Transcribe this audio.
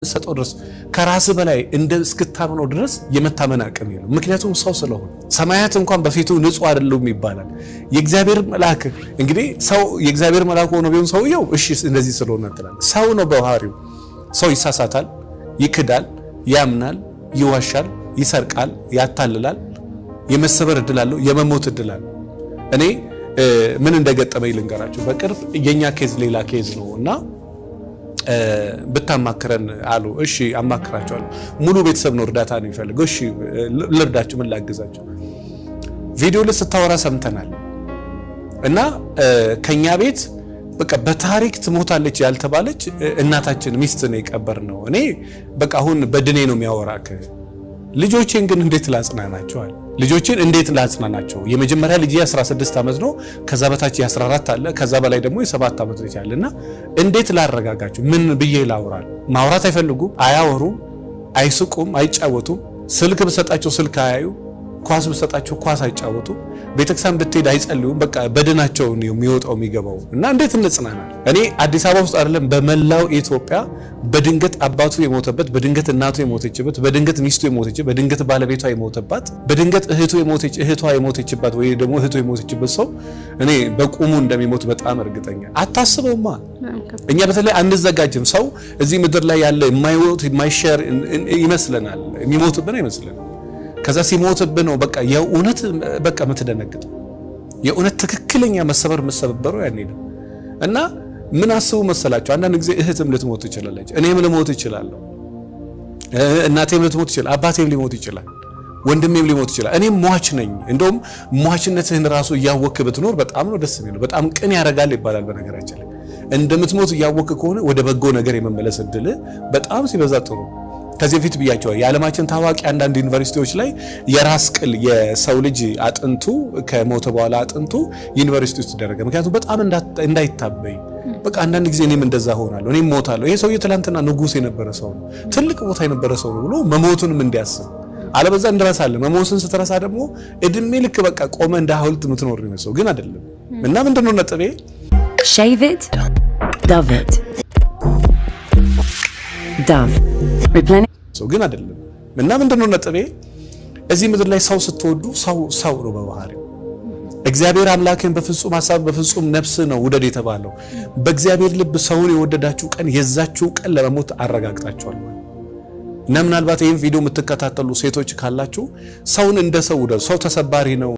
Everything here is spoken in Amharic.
ሰጠው ድረስ ከራስ በላይ እንደ እስክታምነው ድረስ የመታመን አቅም የለው። ምክንያቱም ሰው ስለሆነ ሰማያት እንኳን በፊቱ ንጹህ አይደሉም ይባላል። የእግዚአብሔር መልአክ እንግዲህ ሰው የእግዚአብሔር መልአክ ሆኖ ቢሆን ሰውየው እሺ እንደዚህ ስለሆነ እንጥላል። ሰው ነው በባህሪው። ሰው ይሳሳታል፣ ይክዳል፣ ያምናል፣ ይዋሻል፣ ይሰርቃል፣ ያታልላል። የመሰበር እድል አለው፣ የመሞት እድል አለው። እኔ ምን እንደገጠመኝ ልንገራችሁ። በቅርብ የኛ ኬዝ ሌላ ኬዝ ነውና ብታማክረን አሉ። እሺ አማክራቸዋለሁ። ሙሉ ቤተሰብ ነው እርዳታ ነው የሚፈልገው። እሺ ልርዳችሁ፣ ምን ላግዛችሁ? ቪዲዮ ላይ ስታወራ ሰምተናል እና ከኛ ቤት በቃ በታሪክ ትሞታለች ያልተባለች እናታችን ሚስት ነው የቀበርነው። እኔ በቃ አሁን በድኔ ነው የሚያወራክ። ልጆቼን ግን እንዴት ላጽናናቸዋል? ልጆቼን እንዴት ላጽናናቸው? የመጀመሪያ ልጅ 16 ዓመት ነው። ከዛ በታች 14 አለ። ከዛ በላይ ደግሞ የ7 ዓመት ልጅ አለና እንዴት ላረጋጋቸው? ምን ብዬ ላውራል? ማውራት አይፈልጉም፣ አያወሩም፣ አይስቁም፣ አይጫወቱም። ስልክ ብሰጣቸው ስልክ አያዩ፣ ኳስ ብሰጣቸው ኳስ አይጫወቱ፣ ቤተክርስቲያን ብትሄድ አይጸልዩም። በቃ በድናቸው ነው የሚወጣው የሚገባው። እና እንዴት እንጽናናል? እኔ አዲስ አበባ ውስጥ አይደለም በመላው ኢትዮጵያ በድንገት አባቱ የሞተበት፣ በድንገት እናቱ የሞተችበት፣ በድንገት ሚስቱ የሞተችበት፣ በድንገት ባለቤቷ የሞተባት፣ በድንገት እህቷ የሞተችባት ወይ ደግሞ እህቱ የሞተችበት ሰው እኔ በቁሙ እንደሚሞት በጣም እርግጠኛ። አታስበውማ። እኛ በተለይ አንዘጋጅም። ሰው እዚህ ምድር ላይ ያለ የማይሞት የማይሸር ይመስለናል፣ የሚሞትብን አይመስልንም። ከዛ ሲሞትብን ነው በቃ የእውነት በቃ የምትደነግጠው። የእውነት ትክክለኛ መሰበር መሰበሩ ያኔ ነው። እና ምን አስቡ መሰላችሁ? አንዳንድ ጊዜ እህትም ልትሞት ትችላለች፣ እኔም ልሞት እችላለሁ፣ እናቴም ልትሞት ትችላለች፣ አባቴም ሊሞት ይችላል፣ ወንድሜም ሊሞት ይችላል። እኔም ሟች ነኝ። እንደውም ሟችነትህን ራሱ እያወቅህ ብትኖር በጣም ነው ደስ የሚለው። በጣም ቅን ያደርጋል ይባላል በነገራችን ላይ። እንደምትሞት እያወቅህ ከሆነ ወደ በጎ ነገር የመመለስ እድል በጣም ሲበዛ ጥሩ። ከዚህ በፊት ብያቸዋለሁ። የዓለማችን ታዋቂ አንዳንድ ዩኒቨርሲቲዎች ላይ የራስ ቅል የሰው ልጅ አጥንቱ ከሞተ በኋላ አጥንቱ ዩኒቨርሲቲ ውስጥ ይደረገ። ምክንያቱም በጣም እንዳይታበይ። በቃ አንዳንድ ጊዜ እኔም እንደዛ ሆናለሁ፣ እኔም ሞታለሁ። ይሄ ሰውዬ ትላንትና ንጉስ የነበረ ሰው ነው፣ ትልቅ ቦታ የነበረ ሰው ነው ብሎ መሞቱንም እንዲያስብ። አለበዛ እንረሳለን። መሞትን ስትረሳ ደግሞ እድሜ ልክ በቃ ቆመ እንደ ሐውልት የምትኖር ነው ሰው። ግን አይደለም። እና ምንድነው ነጥቤ? Shave it, dove it. Dove. Replenish. ሰው ግን አይደለም። እና ምንድነው ነጥቤ? እዚህ ምድር ላይ ሰው ስትወዱ ሰው ነው በባህሪው። እግዚአብሔር አምላክን በፍጹም ሐሳብ በፍጹም ነፍስ ነው ውደድ የተባለው። በእግዚአብሔር ልብ ሰውን የወደዳችሁ ቀን የዛችሁ ቀን ለመሞት አረጋግጣችኋል። እና ምናልባት ይሄን ቪዲዮ የምትከታተሉ ሴቶች ካላችሁ ሰውን እንደ ሰው ውደዱ። ሰው ተሰባሪ ነው።